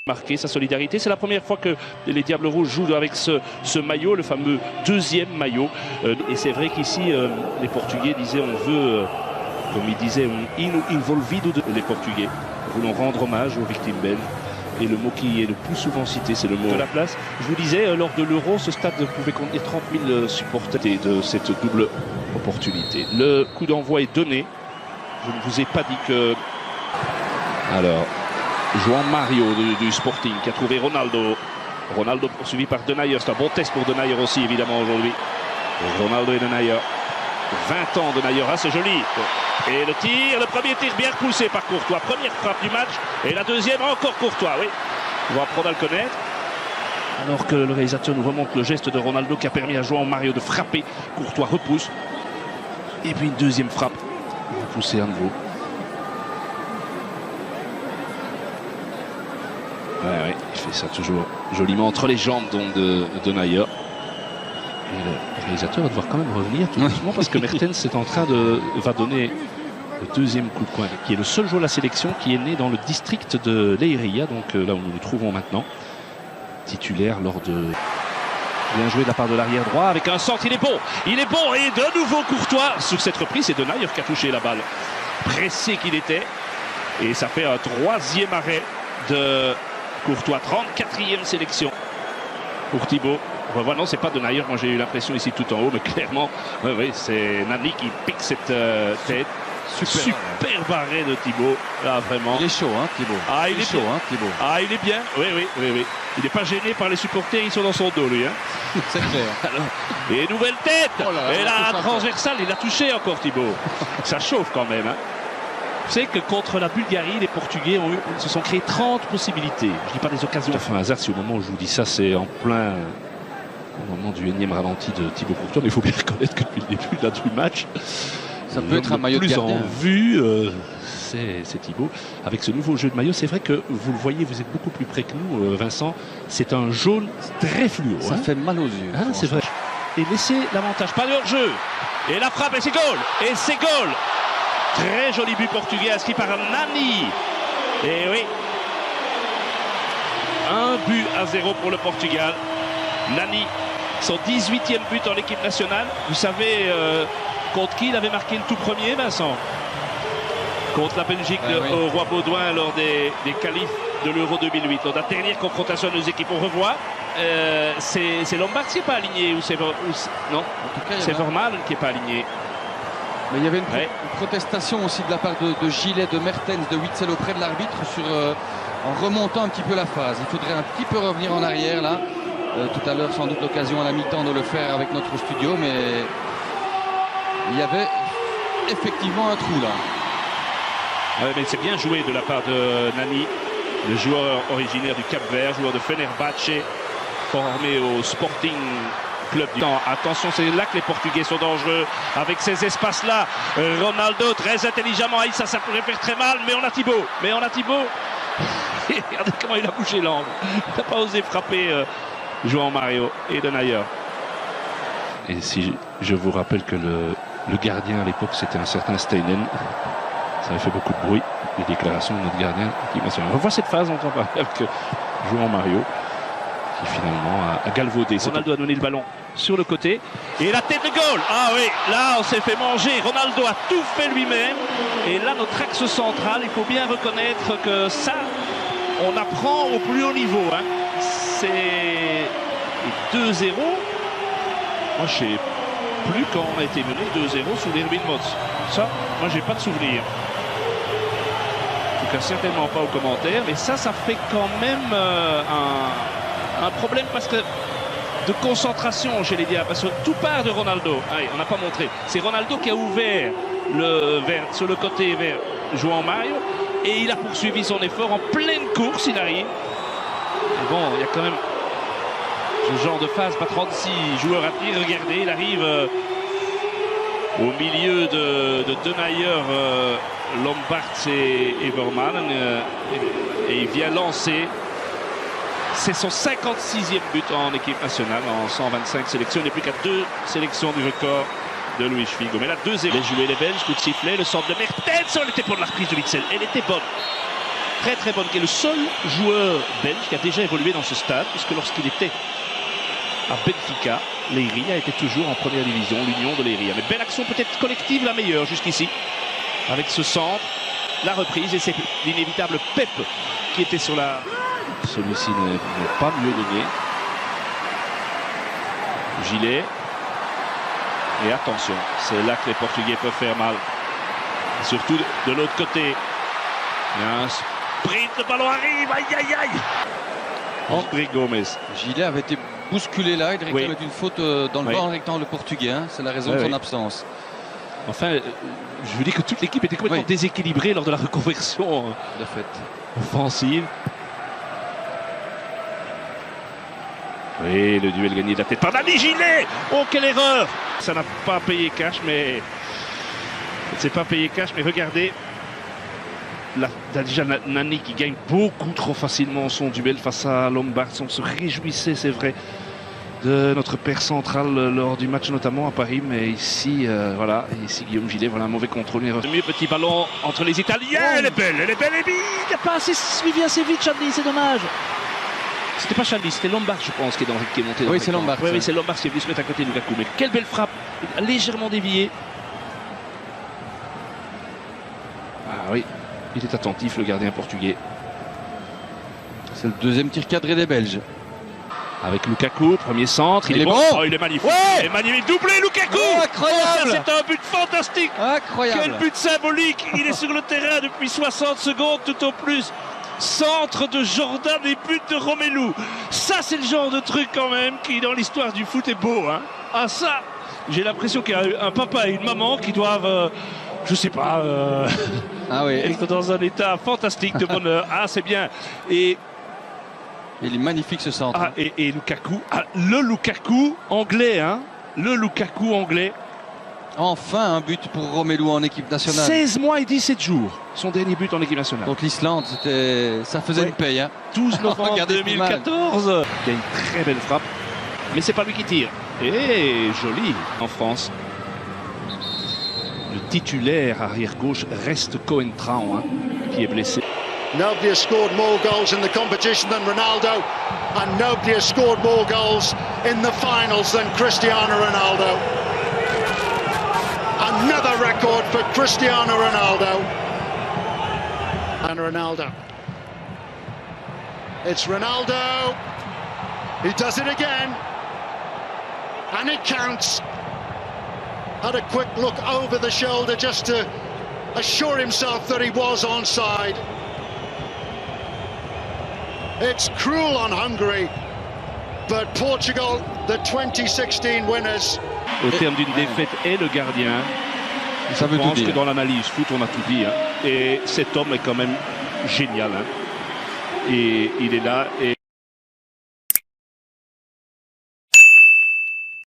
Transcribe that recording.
Marquer sa solidarité. C'est la première fois que les Diables Rouges jouent avec ce maillot, le fameux deuxième maillot. Et c'est vrai qu'ici, les Portugais disaient on veut, comme ils disaient, envolvido les Portugais. Nous voulons rendre hommage aux victimes belges. Et le mot qui est le plus souvent cité, c'est le mot de la place. Je vous disais, lors de l'Euro, ce stade pouvait contenir 30 000 supporters de cette double opportunité. Le coup d'envoi est donné. Je ne vous ai pas dit que... Alors... João Mario du Sporting qui a trouvé Ronaldo. Ronaldo poursuivi par Denayer. C'est un bon test pour Denayer aussi évidemment aujourd'hui. Ronaldo et Denayer. 20 ans Denayer, ah, c'est joli. Et le tir, le premier tir bien repoussé par Courtois. Première frappe du match. Et la deuxième encore Courtois, oui. On va apprendre à le connaître. Alors que le réalisateur nous remonte le geste de Ronaldo qui a permis à João Mario de frapper. Courtois repousse. Et puis une deuxième frappe. Repoussé à nouveau. Ouais, il fait ça toujours joliment entre les jambes donc de Denayer. Et le réalisateur va devoir quand même revenir tout doucement parce que Mertens va donner le deuxième coup de coin, qui est le seul joueur de la sélection qui est né dans le district de Leiria, donc là où nous nous trouvons maintenant, titulaire lors de... Bien joué de la part de l'arrière droit avec un centre, il est bon et de nouveau Courtois. Sur cette reprise, c'est Denayer qui a touché la balle, pressé qu'il était, et ça fait un troisième arrêt de Courtois. 34e sélection pour Thibaut. Revois, non, c'est pas Denayer, moi j'ai eu l'impression ici tout en haut, mais clairement, oui, c'est Nani qui pique cette tête. Super arrêt de Thibaut, là vraiment. Il est chaud, hein, Thibaut. Ah, il est chaud, hein, Thibaut. Ah, il est bien, oui. Il n'est pas gêné par les supporters, ils sont dans son dos, lui. Hein. C'est clair. Alors, et nouvelle tête. Oh là là, et là, transversale, il a touché encore Thibaut. Ça chauffe quand même, hein. Vous savez que contre la Bulgarie, les Portugais se sont créés 30 possibilités. Je ne dis pas des occasions. Enfin, un hasard, si au moment où je vous dis ça, c'est en plein au moment du énième ralenti de Thibaut Courtois. Mais il faut bien reconnaître que depuis le début là, du match, ça peut être un maillot de gardien. En vue, c'est Thibaut. Avec ce nouveau jeu de maillot, c'est vrai que vous le voyez, vous êtes beaucoup plus près que nous, Vincent. C'est un jaune très fluo. Ça fait mal aux yeux. Ah, c'est vrai. Et laissez l'avantage, pas de hors-jeu. Et la frappe, et c'est goal. Et c'est goal. Très joli but portugais inscrit par Nani. Et oui. 1-0 pour le Portugal. Nani, son 18e but en équipe nationale. Vous savez contre qui il avait marqué le tout premier, Vincent? Contre la Belgique au Roi Baudouin lors des qualifs de l'Euro 2008. Lors de la dernière confrontation de nos équipes. On revoit. C'est Lombard qui n'est pas aligné. Ou c'est non, c'est Vermaelen qui n'est pas aligné. Mais il y avait une protestation aussi de la part de Gillet, de Mertens, de Witsel auprès de l'arbitre en remontant un petit peu la phase. Il faudrait un petit peu revenir en arrière là. Tout à l'heure, sans doute l'occasion à la mi-temps de le faire avec notre studio, mais il y avait effectivement un trou là. Ouais, mais c'est bien joué de la part de Nani, le joueur originaire du Cap-Vert, joueur de Fenerbahçe, formé au Sporting Club du temps. Attention, c'est là que les Portugais sont dangereux avec ces espaces-là. Ronaldo très intelligemment, ça pourrait faire très mal, mais on a Thibaut. Regardez comment il a bougé l'angle. Il n'a pas osé frapper João Mario et Denayer. Et si je vous rappelle que le gardien à l'époque c'était un certain Steinen, ça avait fait beaucoup de bruit, les déclarations de notre gardien. On revoit cette phase, on entend parler avec João Mario, qui finalement a galvaudé. Ronaldo a donné le ballon sur le côté. Et la tête de goal. Ah oui, là on s'est fait manger. Ronaldo a tout fait lui-même. Et là notre axe central, il faut bien reconnaître que ça, on apprend au plus haut niveau. Hein. C'est 2-0. Moi je sais plus quand on a été mené 2-0 sous l'Erwin Moss. Ça, moi j'ai pas de souvenir. En tout cas certainement pas aux commentaires. Mais ça fait quand même un problème parce que de concentration chez les Diables, parce que tout part de Ronaldo. Allez, on n'a pas montré. C'est Ronaldo qui a ouvert sur le côté vers João Mario et il a poursuivi son effort en pleine course. Il arrive. Et bon, il y a quand même ce genre de phase, pas 36 joueurs à tir. Regardez, il arrive au milieu de Denayer, Lombard et Vermaelen et il vient lancer. C'est son 56e but en équipe nationale en 125 sélections. Il n'est plus qu'à 2 sélections du record de Luis Figo. Mais là, 2-0. Les jouets les Belges, coup de sifflet, le centre de Mertens. Elle était pour la reprise de Witsel. Elle était bonne. très très bonne, qui est le seul joueur belge qui a déjà évolué dans ce stade, puisque lorsqu'il était à Benfica, Leiria était toujours en première division, l'Union de Leiria. Mais belle action peut-être collective, la meilleure jusqu'ici, avec ce centre, la reprise, et c'est l'inévitable Pep qui était sur la... Celui-ci n'est pas mieux donné. Gilet. Et attention, c'est là que les Portugais peuvent faire mal. Surtout de l'autre côté. Il y a un sprint, le ballon arrive, aïe aïe aïe. André Gomes. Gilet avait été bousculé là, il réclame Oui. une faute dans le Oui. banc rectangle portugais, hein. C'est la raison de son absence. Enfin, je veux dire que toute l'équipe était complètement déséquilibrée lors de la reconversion De fait. offensive. Oui, le duel gagné de la tête par Nani Gilet. Oh, quelle erreur! Ça n'a pas payé cash, mais... C'est pas payé cash, mais regardez. Là, déjà Nani qui gagne beaucoup trop facilement son duel face à Lombard. On se réjouissait, c'est vrai, de notre père central lors du match notamment à Paris, mais ici, voilà, ici Guillaume Gilet, voilà un mauvais contrôle. Le mieux petit ballon entre les Italiens, elle est belle, et il n'a pas assez suivi assez vite Chalny, c'est dommage. C'était pas Chalny, c'était Lombard, je pense, qui est monté. Oui, c'est Lombard. Oui, c'est Lombard qui est venu se mettre à côté de Lukaku. Mais quelle belle frappe, légèrement déviée. Ah oui, il est attentif, le gardien portugais. C'est le deuxième tir cadré des Belges. Avec Lukaku, premier centre, il est bon. Oh, il est magnifique. Ouais, il est magnifique, doublé Lukaku. Oh, incroyable. C'est un but fantastique. Incroyable. Quel but symbolique. Il est sur le terrain depuis 60 secondes tout au plus. Centre de Jordan et but de Romelu. Ça, c'est le genre de truc quand même qui, dans l'histoire du foot, est beau. Hein. Ah ça, j'ai l'impression qu'il y a un papa et une maman qui doivent, je sais pas, Ah oui. être dans un état fantastique de bonheur. Ah, c'est bien. Et il est magnifique ce centre. ah, et Lukaku, le Lukaku anglais, hein, le Lukaku anglais. Enfin un but pour Romelu en équipe nationale. 16 mois et 17 jours, son dernier but en équipe nationale. Contre l'Islande, ça faisait une paye. Hein. 12 novembre Regardez cette 2014. Il y a une très belle frappe, mais c'est pas lui qui tire. Et joli en France. Le titulaire arrière gauche reste Cohen Traun, hein, qui est blessé. Nobody has scored more goals in the competition than Ronaldo, and nobody has scored more goals in the finals than Cristiano Ronaldo. Another record for Cristiano Ronaldo. And Ronaldo. It's Ronaldo. He does it again. And it counts. Had a quick look over the shoulder just to assure himself that he was onside. It's cruel on Hungary, but Portugal, the 2016 winners. Au terme d'une défaite et le gardien. Ça veut Je tout pense dire. que dans l'analyse foot, on a tout dit. Hein. Et cet homme est quand même génial. Hein. Et il est là. Et